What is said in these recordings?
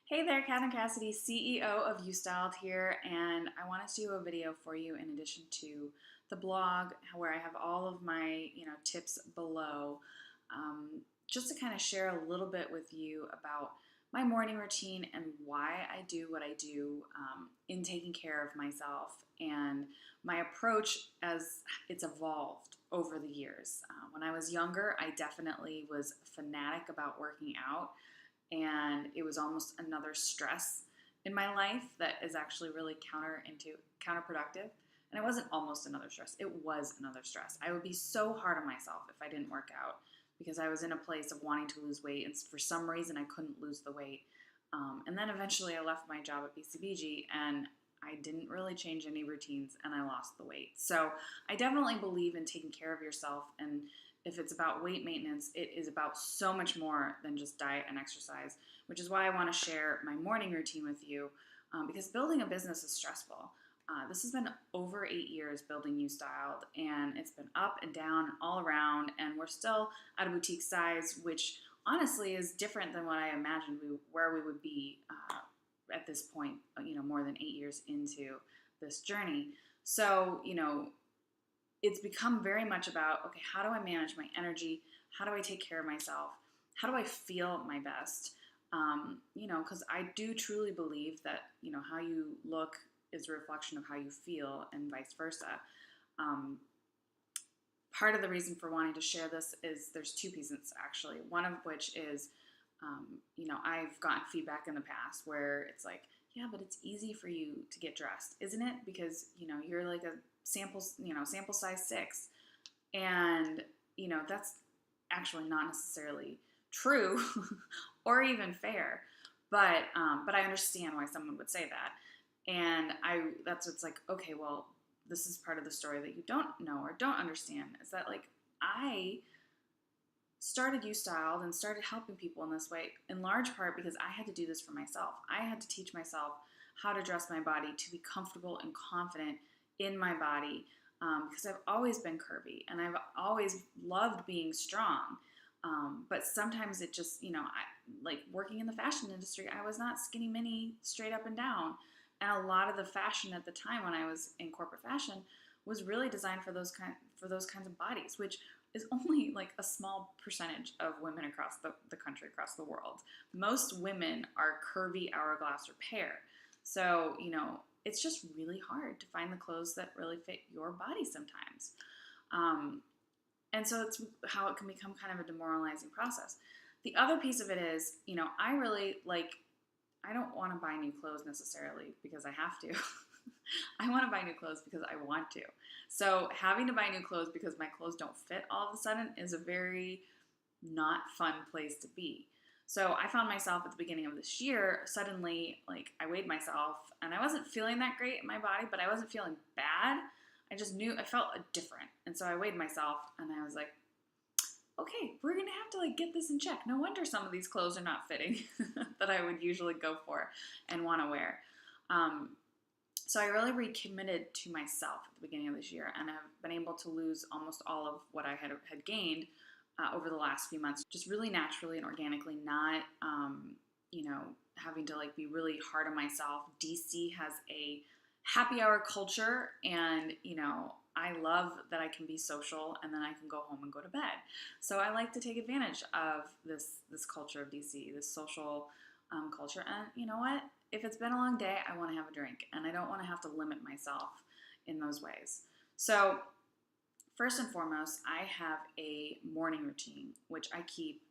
Hey there, Catherine Cassidy, CEO of Ustyled here, and I wanted to do a video for you in addition to the blog where I have all of my tips below, just to kind of share a little bit with you about my morning routine and why I do what I do in taking care of myself and my approach as it's evolved over the years. When I was younger, I definitely was fanatic about working out, and it was almost another stress in my life that is actually really counterproductive. And it wasn't almost another stress, it was another stress. I would be so hard on myself if I didn't work out because I was in a place of wanting to lose weight, and for some reason I couldn't lose the weight. And then eventually I left my job at BCBG, and I didn't really change any routines, and I lost the weight. So I definitely believe in taking care of yourself, and if it's about weight maintenance, it is about so much more than just diet and exercise, which is why I want to share my morning routine with you, because building a business is stressful. This has been over 8 years building Ustyled, and it's been up and down and all around, and we're still at a boutique size, which honestly is different than what I imagined where we would be at this point, more than 8 years into this journey. So, it's become very much about, okay, how do I manage my energy? How do I take care of myself? How do I feel my best? Because I do truly believe that, how you look is a reflection of how you feel, and vice versa. Part of the reason for wanting to share this is there's two pieces, actually. One of which is, I've gotten feedback in the past where it's like, yeah, but it's easy for you to get dressed, isn't it? Because, you're like a sample size 6. And, that's actually not necessarily true or even fair. But I understand why someone would say that. And that's what's like, okay, well, this is part of the story that you don't know or don't understand, is that, like, I started Ustyled and started helping people in this way in large part because I had to do this for myself. I had to teach myself how to dress my body to be comfortable and confident in my body, because I've always been curvy and I've always loved being strong. But sometimes it just, like working in the fashion industry, I was not skinny mini straight up and down. And a lot of the fashion at the time when I was in corporate fashion was really designed for those kinds of bodies, which is only like a small percentage of women across the country, across the world. Most women are curvy hourglass or pear. So, it's just really hard to find the clothes that really fit your body sometimes. And so it's how it can become kind of a demoralizing process. The other piece of it is, I don't want to buy new clothes necessarily because I have to. I want to buy new clothes because I want to. So having to buy new clothes because my clothes don't fit all of a sudden is a very not fun place to be. So I found myself at the beginning of this year, suddenly, like, I weighed myself and I wasn't feeling that great in my body, but I wasn't feeling bad. I just knew I felt different. And so I weighed myself and I was like, okay, we're going to have to get this in check. No wonder some of these clothes are not fitting that I would usually go for and want to wear. So I really recommitted to myself at the beginning of this year, and I've been able to lose almost all of what I had gained over the last few months, just really naturally and organically, not, having to be really hard on myself. DC has a happy hour culture, and, I love that I can be social and then I can go home and go to bed. So I like to take advantage of this culture of DC, this social culture. And you know what? If it's been a long day, I want to have a drink, and I don't want to have to limit myself in those ways. So first and foremost, I have a morning routine, which I keep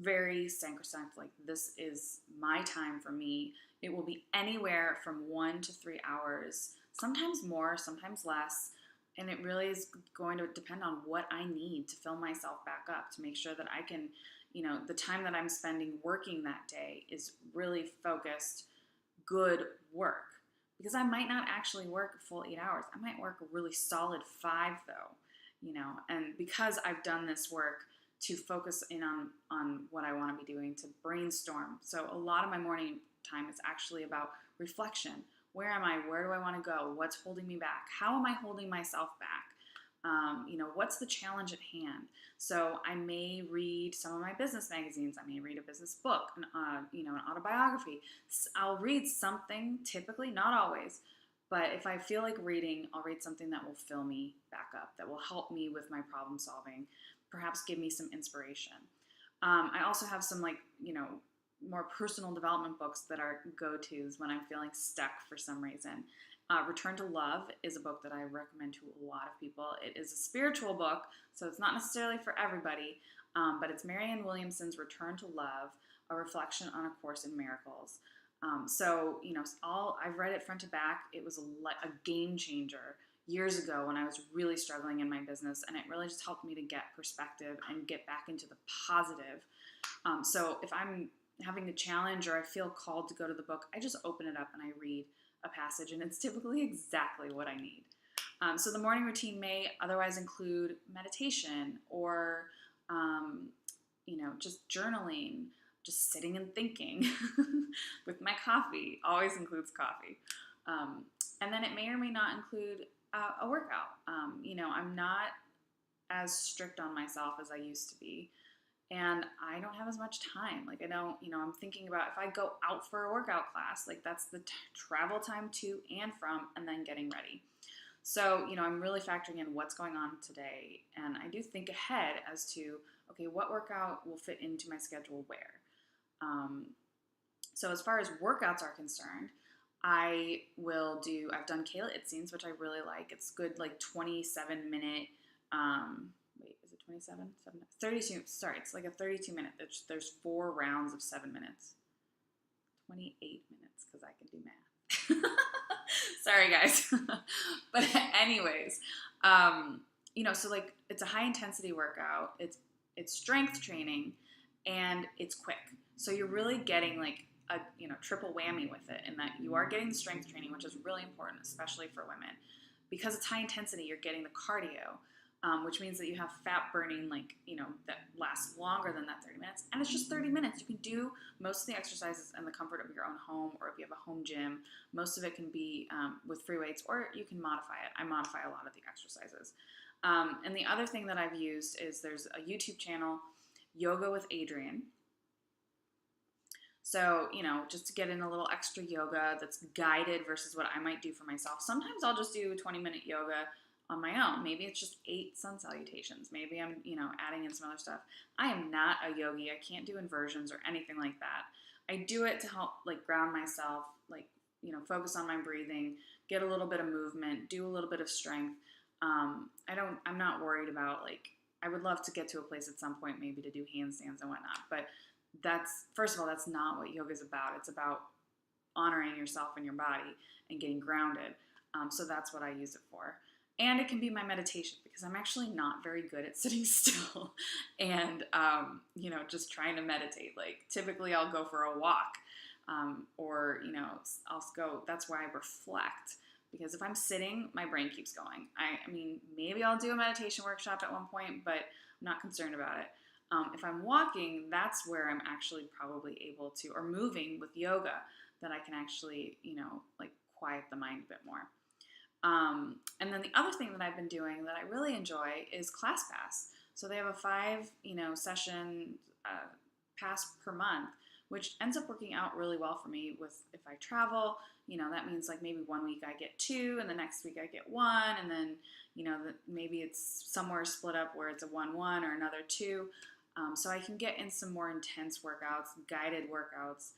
very sacrosanct. This is my time for me. It will be anywhere from 1 to 3 hours, sometimes more, sometimes less. And it really is going to depend on what I need to fill myself back up, to make sure that I can, the time that I'm spending working that day is really focused, good work. Because I might not actually work a full 8 hours. I might work a really solid 5 though, and because I've done this work to focus in on what I want to be doing, to brainstorm. So a lot of my morning time is actually about reflection. Where am I? Where do I want to go? What's holding me back? How am I holding myself back? What's the challenge at hand? So I may read some of my business magazines. I may read a business book, an autobiography. I'll read something, typically, not always, but if I feel like reading, I'll read something that will fill me back up, that will help me with my problem solving, perhaps give me some inspiration. I also have some more personal development books that are go-tos when I'm feeling stuck for some reason. Return to Love is a book that I recommend to a lot of people. It is a spiritual book, so it's not necessarily for everybody, but it's Marianne Williamson's Return to Love, a reflection on A Course in Miracles. I've read it front to back. It was a game changer years ago when I was really struggling in my business, and it really just helped me to get perspective and get back into the positive. So if I'm having a challenge or I feel called to go to the book, I just open it up and I read a passage, and it's typically exactly what I need. So the morning routine may otherwise include meditation or, just journaling, just sitting and thinking with my coffee. Always includes coffee. And then it may or may not include a workout. I'm not as strict on myself as I used to be. And I don't have as much time. I'm thinking about if I go out for a workout class, that's the travel time to and from, and then getting ready. So, I'm really factoring in what's going on today. And I do think ahead as to, okay, what workout will fit into my schedule where? So as far as workouts are concerned, I've done Kayla Itsines, which I really like. It's good, 27-minute, is it 27? 32, sorry, it's like a 32-minute. There's 4 rounds of 7 minutes. 28 minutes, because I can do math. Sorry, guys. But anyways, it's a high-intensity workout. It's strength training, and it's quick. So you're really getting a triple whammy with it, in that you are getting the strength training, which is really important, especially for women. Because it's high intensity, you're getting the cardio, which means that you have fat burning that lasts longer than that 30 minutes. And it's just 30 minutes. You can do most of the exercises in the comfort of your own home, or if you have a home gym. Most of it can be with free weights, or you can modify it. I modify a lot of the exercises. And the other thing that I've used is there's a YouTube channel, Yoga with Adriene. So, just to get in a little extra yoga that's guided versus what I might do for myself. Sometimes I'll just do 20-minute yoga on my own. Maybe it's just 8 sun salutations. Maybe I'm, adding in some other stuff. I am not a yogi. I can't do inversions or anything like that. I do it to help ground myself, focus on my breathing, get a little bit of movement, do a little bit of strength. I'm not worried about I would love to get to a place at some point maybe to do handstands and whatnot, but first of all, that's not what yoga is about. It's about honoring yourself and your body and getting grounded. So that's what I use it for. And it can be my meditation, because I'm actually not very good at sitting still and, just trying to meditate. Typically I'll go for a walk, or, I'll go, that's where I reflect. Because if I'm sitting, my brain keeps going. I mean, maybe I'll do a meditation workshop at one point, but I'm not concerned about it. If I'm walking, that's where I'm actually probably able to, or moving with yoga, that I can actually, quiet the mind a bit more. And then the other thing that I've been doing that I really enjoy is ClassPass. So they have a 5, session pass per month, which ends up working out really well for me with if I travel. That means maybe one week I get 2, and the next week I get 1, and then, maybe it's somewhere split up where it's a 1-1 or another 2. So I can get in some more intense workouts, guided workouts.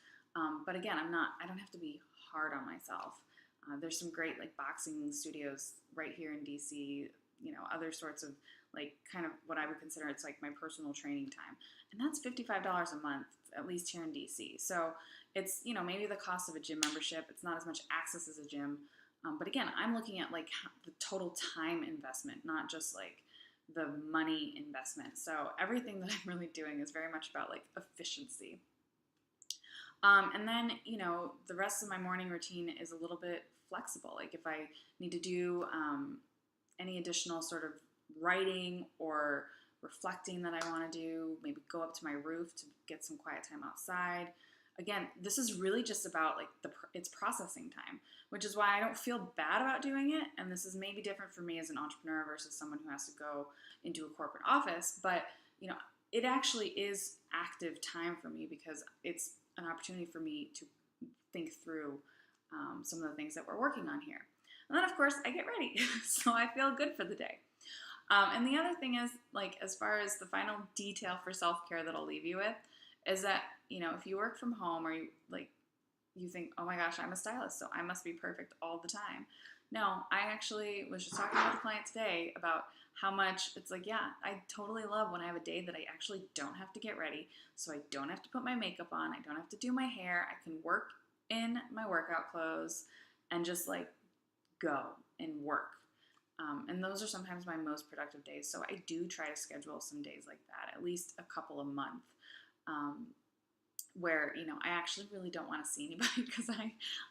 But again, I don't have to be hard on myself. There's some great boxing studios right here in DC, other sorts of kind of what I would consider it's my personal training time. And that's $55 a month, at least here in DC. So it's, maybe the cost of a gym membership. It's not as much access as a gym. But again, I'm looking at the total time investment, not just the money investment. So everything that I'm really doing is very much about efficiency. And then, the rest of my morning routine is a little bit flexible. If I need to do any additional sort of writing or reflecting that I want to do, maybe go up to my roof to get some quiet time outside. again, this is really just about like it's processing time, which is why I don't feel bad about doing it. And this is maybe different for me as an entrepreneur versus someone who has to go into a corporate office. But, it actually is active time for me because it's an opportunity for me to think through some of the things that we're working on here. And then, of course, I get ready. So I feel good for the day. And the other thing is, like, as far as the final detail for self-care that I'll leave you with, is that, if you work from home or you think, oh my gosh, I'm a stylist, so I must be perfect all the time. No, I actually was just talking with a client today about how much it's like, yeah, I totally love when I have a day that I actually don't have to get ready, so I don't have to put my makeup on, I don't have to do my hair, I can work in my workout clothes and just like go and work. And those are sometimes my most productive days. So I do try to schedule some days like that, at least a couple a month, where, I actually really don't want to see anybody because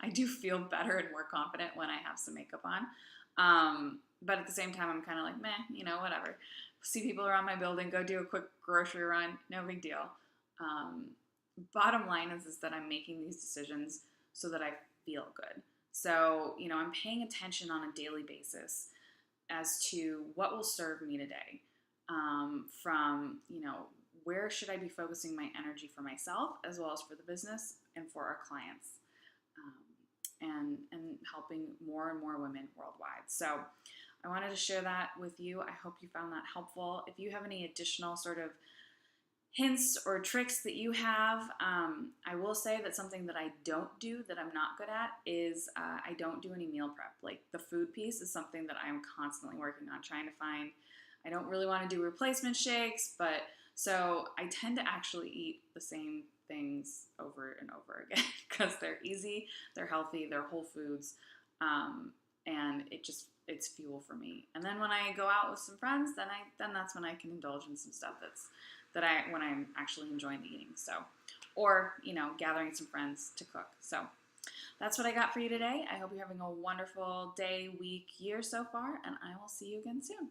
I do feel better and more confident when I have some makeup on. But at the same time, I'm kind of like, meh, whatever. See people around my building, go do a quick grocery run, no big deal. Bottom line is that I'm making these decisions so that I feel good. So, I'm paying attention on a daily basis as to what will serve me today, from, where should I be focusing my energy for myself as well as for the business and for our clients, and helping more and more women worldwide. So I wanted to share that with you. I hope you found that helpful. If you have any additional sort of hints or tricks that you have, I will say that something that I don't do that I'm not good at is I don't do any meal prep. Like the food piece is something that I'm constantly working on trying to find. I don't really want to do replacement shakes, but so I tend to actually eat the same things over and over again because they're easy, they're healthy, they're whole foods, and it's fuel for me. And then when I go out with some friends, then that's when I can indulge in some stuff when I'm actually enjoying eating. So, or, gathering some friends to cook. So that's what I got for you today. I hope you're having a wonderful day, week, year so far, and I will see you again soon.